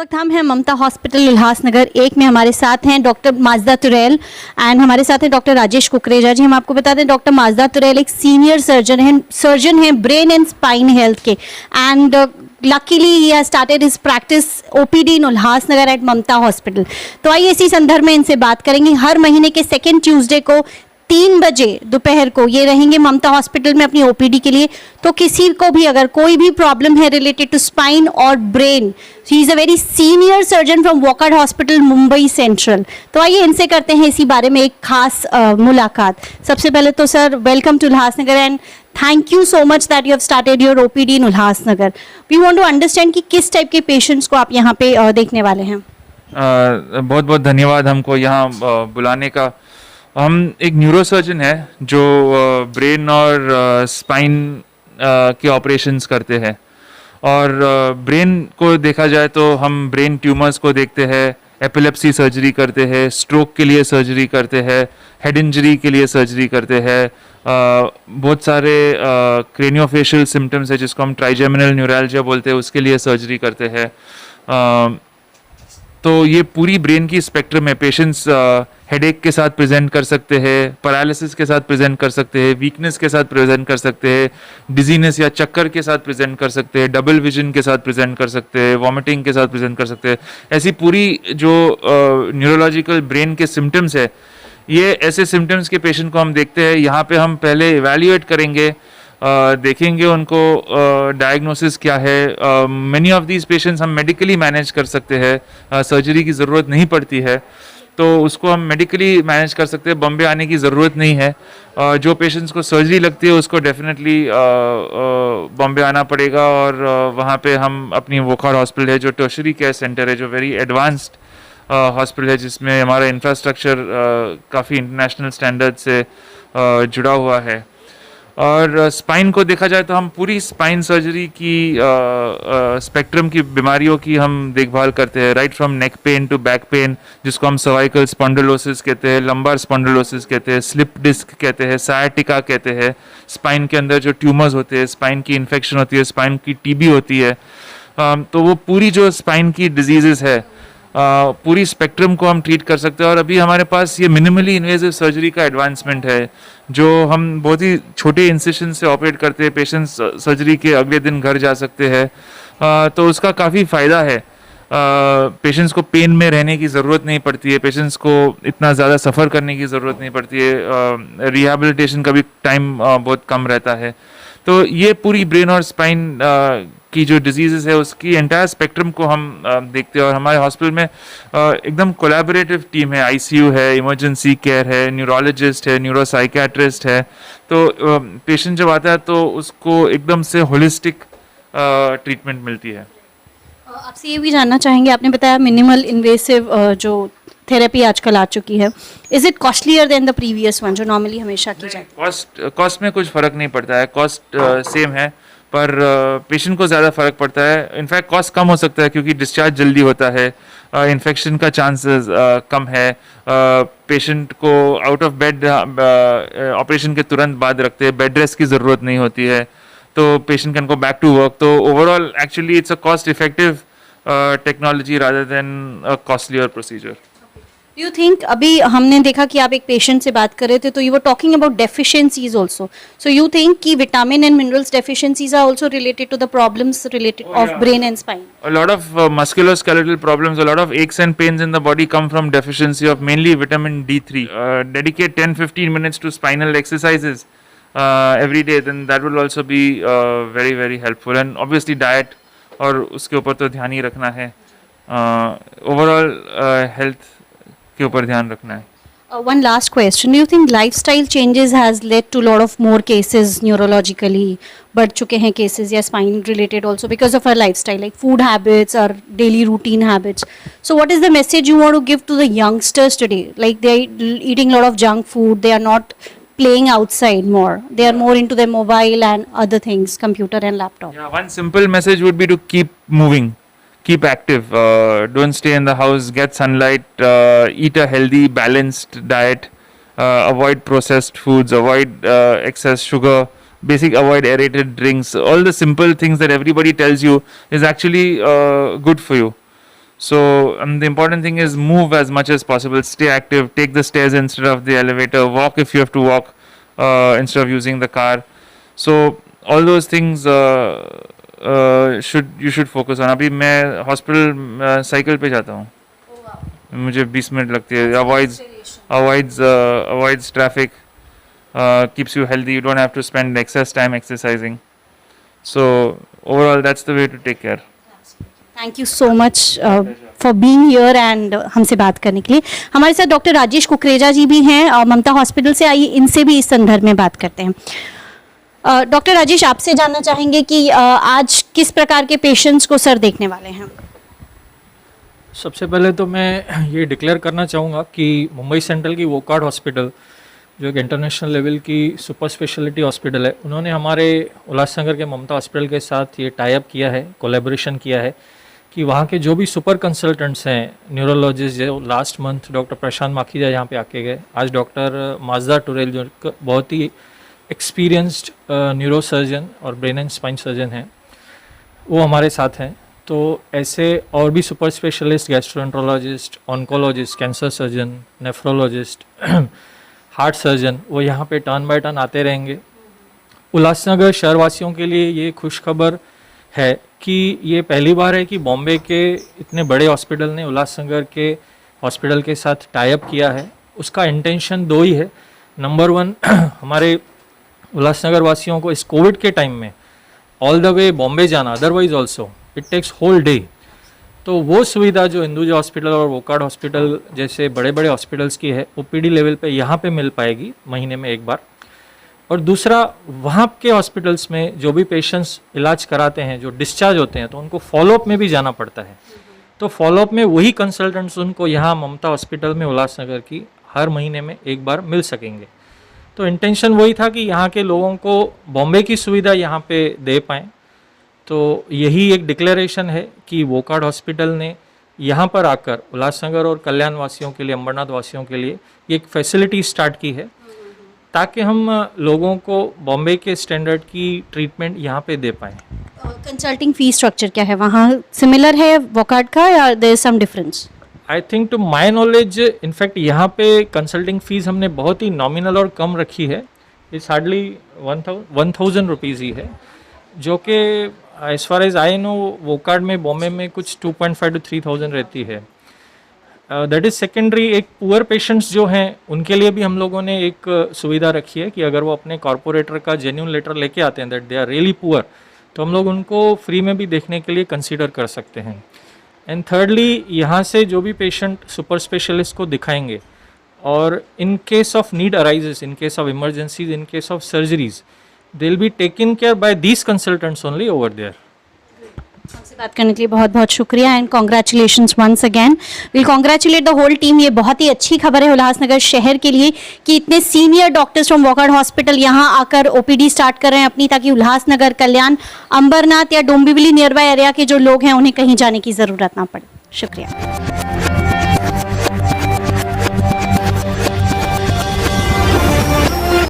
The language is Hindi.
वक्त हम हैं ममता हॉस्पिटल उल्लासनगर एक में। हमारे साथ हैं डॉक्टर माजदा तुरैल एंड हमारे साथ हैं डॉक्टर राजेश कुकरेजा जी। हम आपको बता दें डॉक्टर माजदा तुरैल एक सीनियर सर्जन हैं ब्रेन एंड स्पाइन हेल्थ के, and luckily he has started his practice OPD in Ulhasnagar at Mamta hospital. तो आइए इसी संदर्भ में इनसे बात करेंगे। हर महीने के सेकेंड ट्यूसडे को 3 बजे दोपहर को ये रहेंगे ममता हॉस्पिटल में अपनी ओपीडी के लिए। तो किसी को भी अगर कोई भी प्रॉब्लम है रिलेटेड टू स्पाइन और brain, he is a very senior surgeon from Wockhardt hospital Mumbai central. तो आइए इनसे करते हैं इसी बारे में एक खास मुलाकात। सबसे पहले तो sir welcome to Ulhasnagar and thank you so much that you have started your OPD in Ulhasnagar. We want to understand कि किस टाइप के पेशेंट्स को आप यहाँ पे देखने वाले हैं। बहुत बहुत धन्यवाद हमको यहाँ बुलाने का। हम एक न्यूरोसर्जन है जो ब्रेन और स्पाइन के ऑपरेशंस करते हैं, और ब्रेन को देखा जाए तो हम ब्रेन ट्यूमर्स को देखते हैं, एपिलेप्सी सर्जरी करते हैं, स्ट्रोक के लिए सर्जरी करते हैं, हेड इंजरी के लिए सर्जरी करते हैं, बहुत सारे क्रेनियोफेशियल सिम्टम्स है जिसको हम ट्राइजेमिनल न्यूरैल्जिया बोलते हैं, उसके लिए सर्जरी करते हैं। तो ये पूरी ब्रेन की स्पेक्ट्रम है। पेशेंट्स हेडेक के साथ प्रेजेंट कर सकते हैं, पैरालिसिस के साथ प्रेजेंट कर सकते हैं, वीकनेस के साथ प्रेजेंट कर सकते हैं, डिजीनेस या चक्कर के साथ प्रेजेंट कर सकते हैं, डबल विजन के साथ प्रेजेंट कर सकते हैं, वॉमिटिंग के साथ प्रेजेंट कर सकते हैं। ऐसी पूरी जो न्यूरोलॉजिकल ब्रेन के सिम्टम्स है, ये ऐसे सिम्टम्स के पेशेंट को हम देखते हैं। यहाँ पे हम पहले इवैल्यूएट करेंगे, देखेंगे उनको डायग्नोसिस क्या है। मेनी ऑफ दीज पेशेंट्स हम मेडिकली मैनेज कर सकते हैं, सर्जरी की ज़रूरत नहीं पड़ती है, तो उसको हम मेडिकली मैनेज कर सकते हैं, बॉम्बे आने की ज़रूरत नहीं है। जो पेशेंट्स को सर्जरी लगती है उसको डेफिनेटली बॉम्बे आना पड़ेगा, और वहाँ पे हम अपनी वॉकहार्ट हॉस्पिटल है जो टर्शरी केयर सेंटर है, जो वेरी एडवांस्ड हॉस्पिटल है, जिसमें हमारा इंफ्रास्ट्रक्चर काफ़ी इंटरनेशनल स्टैंडर्ड से जुड़ा हुआ है। और स्पाइन को देखा जाए तो हम पूरी स्पाइन सर्जरी की स्पेक्ट्रम की बीमारियों की हम देखभाल करते हैं, right from neck pain to back pain, जिसको हम सर्वाइकल स्पॉन्डिलोसिस कहते हैं, लंबार स्पॉन्डिलोसिस कहते हैं, स्लिप डिस्क कहते हैं, सायाटिका कहते हैं। स्पाइन के अंदर जो ट्यूमर्स होते हैं, स्पाइन की इन्फेक्शन होती है, स्पाइन की टीबी होती है, तो वो पूरी जो स्पाइन की डिजीज़ेस है पूरी स्पेक्ट्रम को हम ट्रीट कर सकते हैं। और अभी हमारे पास ये मिनिमली इन्वेजिव सर्जरी का एडवांसमेंट है, जो हम बहुत ही छोटे इंसिशन से ऑपरेट करते हैं, पेशेंट्स सर्जरी के अगले दिन घर जा सकते हैं। तो उसका काफ़ी फ़ायदा है। पेशेंट्स को पेन में रहने की ज़रूरत नहीं पड़ती है, पेशेंट्स को इतना ज़्यादा सफ़र करने की ज़रूरत नहीं पड़ती है, रिहैबिलिटेशन का भी टाइम बहुत कम रहता है। तो ये पूरी ब्रेन और स्पाइन की जो डिजीज़ है उसकी एंटायर स्पेक्ट्रम को हम देखते हैं। और हमारे हॉस्पिटल में एकदम कोलैबोरेटिव टीम है, आईसीयू है, इमरजेंसी केयर है, न्यूरोलॉजिस्ट है, न्यूरोसाइकियाट्रिस्ट है। तो पेशेंट जब आता है तो उसको एकदम से होलिस्टिक ट्रीटमेंट मिलती है। आपसे ये भी जानना चाहेंगे, आपने बताया मिनिमल इन्वेसिव जो थेरेपी आजकल आ चुकी है, is it costlier then the previous one जो नॉर्मली हमेशा की जाती है? कॉस्ट में कुछ फ़र्क नहीं पड़ता है, कॉस्ट सेम है, पर पेशेंट को ज़्यादा फ़र्क पड़ता है। इनफैक्ट कॉस्ट कम हो सकता है क्योंकि डिस्चार्ज जल्दी होता है, इन्फेक्शन का चांसेस कम है, पेशेंट को आउट ऑफ बेड ऑपरेशन के तुरंत बाद रखते हैं, बेड रेस्ट की ज़रूरत नहीं होती है, तो patient can go back to work. तो overall actually it's a cost effective technology rather than a costlier procedure. You think, अभी हमने देखा कि आप एक पेशेंट से बात कर रहे थे तो you were talking about deficiencies also, so you think कि vitamin and minerals deficiencies are also related to the problems related of brain and spine? A lot of musculoskeletal problems, a lot of aches and pains in the body come from deficiency of mainly vitamin D3. Dedicate 10-15 minutes to spinal exercises every day, then that will also be very very helpful. And obviously diet, और उसके ऊपर तो ध्यान ही रखना है, ओवरऑल हेल्थ के ऊपर ध्यान रखना है। One last question. Do you think lifestyle changes has led to a lot of more cases neurologically? बढ़ चुके हैं cases या spine related also because of our lifestyle, like food habits or daily routine habits. So what is the message you want to give to the youngsters today? Like they are eating a lot of junk food, they are not playing outside more, they are more into their mobile and other things, computer and laptop. Yeah, one simple message would be to keep moving, keep active, don't stay in the house, get sunlight, eat a healthy balanced diet, avoid processed foods, avoid excess sugar, avoid aerated drinks. All the simple things that everybody tells you is actually good for you. So the important thing is move as much as possible, stay active, take the stairs instead of the elevator, walk if you have to walk instead of using the car. So all those things you should focus on. अभी मैं हॉस्पिटल साइकिल पे जाता हूँ, मुझे 20 मिनट लगती है. Avoids traffic, keeps you healthy. You don't have to spend excess time exercising. So overall that's the way to take care. Thank you so much for being here and हमसे बात करने के लिए. हमारे साथ डॉक्टर राजेश कुकरेजा जी भी हैं, ममता हॉस्पिटल से. आइए इनसे भी इस संदर्भ में बात करते हैं. डॉक्टर राजेश, आपसे जानना चाहेंगे कि आज किस प्रकार के पेशेंट्स को सर देखने वाले हैं. सबसे पहले तो मैं ये डिक्लेयर करना चाहूँगा कि मुंबई सेंट्रल की वोकार्ड हॉस्पिटल, जो एक इंटरनेशनल लेवल की सुपर स्पेशलिटी हॉस्पिटल है, उन्होंने हमारे उल्लासनगर के ममता हॉस्पिटल के साथ ये टाई अप किया है, कोलैबोरेशन किया है कि वहाँ के जो भी सुपर कंसल्टेंट्स हैं, न्यूरोलॉजिस्ट, जो लास्ट मंथ डॉक्टर प्रशांत माखीजा यहाँ पे आके गए, आज डॉक्टर माजदा टुरेल जो बहुत ही एक्सपीरियंस्ड न्यूरो सर्जन और ब्रेन एंड स्पाइन सर्जन हैं, वो हमारे साथ हैं. तो ऐसे और भी super specialist, gastroenterologist, oncologist, cancer surgeon, nephrologist, heart surgeon, वो यहाँ पे टर्न बाय टर्न आते रहेंगे. उल्लासनगर शहरवासियों के लिए ये खुशखबर है कि ये पहली बार है कि बॉम्बे के इतने बड़े हॉस्पिटल ने उल्लासनगर के हॉस्पिटल के साथ टाई अप किया है. उसका इंटेंशन दो ही है. नंबर 1, हमारे उल्लासनगर वासियों को इस कोविड के टाइम में ऑल द वे बॉम्बे जाना, otherwise also it takes whole day, तो वो सुविधा जो हिंदुजा हॉस्पिटल और वोकार्ड हॉस्पिटल जैसे बड़े बड़े हॉस्पिटल्स की है, ओपीडी लेवल पे यहाँ पे मिल पाएगी महीने में एक बार. और दूसरा, वहाँ के हॉस्पिटल्स में जो भी पेशेंट्स इलाज कराते हैं, जो डिस्चार्ज होते हैं, तो उनको फॉलोअप में भी जाना पड़ता है. तो फॉलोअप में वही कंसल्टेंट्स उनको यहाँ ममता हॉस्पिटल में उल्लासनगर की हर महीने में एक बार मिल सकेंगे. तो इंटेंशन वही था कि यहाँ के लोगों को बॉम्बे की सुविधा यहाँ पे दे पाएँ. तो यही एक डिक्लेरेशन है कि वोकार्ड हॉस्पिटल ने यहाँ पर आकर उल्लासनगर और कल्याण वासियों के लिए, अंबरनाथ वासियों के लिए ये एक फैसिलिटी स्टार्ट की है, ताकि हम लोगों को बॉम्बे के स्टैंडर्ड की ट्रीटमेंट यहाँ पे दे पाएँ. कंसल्टिंग फी स्ट्रक्चर क्या है वहाँ, सिमिलर है वोकार्ड का या there is some difference? I think to my knowledge, in fact यहाँ पे कंसल्टिंग फीस हमने बहुत ही नॉमिनल और कम रखी है. इट्स हार्डली 1000 रुपीज़ ही है, जो कि as far as I know Wockhardt में बॉम्बे में कुछ 2.5 to 3,000 रहती है. That is secondary. एक पुअर पेशेंट्स जो हैं उनके लिए भी हम लोगों ने एक सुविधा रखी है कि अगर वो अपने कॉर्पोरेटर का जेन्युइन लेटर लेके आते हैं that they are really poor, तो हम लोग उनको फ्री में भी देखने के लिए कंसीडर कर सकते हैं. एंड थर्डली, यहाँ से जो भी पेशेंट सुपर स्पेशलिस्ट को दिखाएंगे और in case of need arises, in case of emergencies, in case of surgeries, they will be taken care by these consultants only over there. हमसे बात करने के लिए बहुत बहुत शुक्रिया and congratulations once again. Will congratulate the whole team. ये बहुत ही अच्छी खबर है उल्लासनगर शहर के लिए कि इतने senior doctors from Wockhardt hospital यहाँ आकर ओपीडी स्टार्ट कर रहे हैं अपनी, ताकि उल्लासनगर, कल्याण, अंबरनाथ या डोंबिवली नियर बाय एरिया के जो लोग हैं उन्हें कहीं जाने की ज़रूरत ना पड़े. शुक्रिया.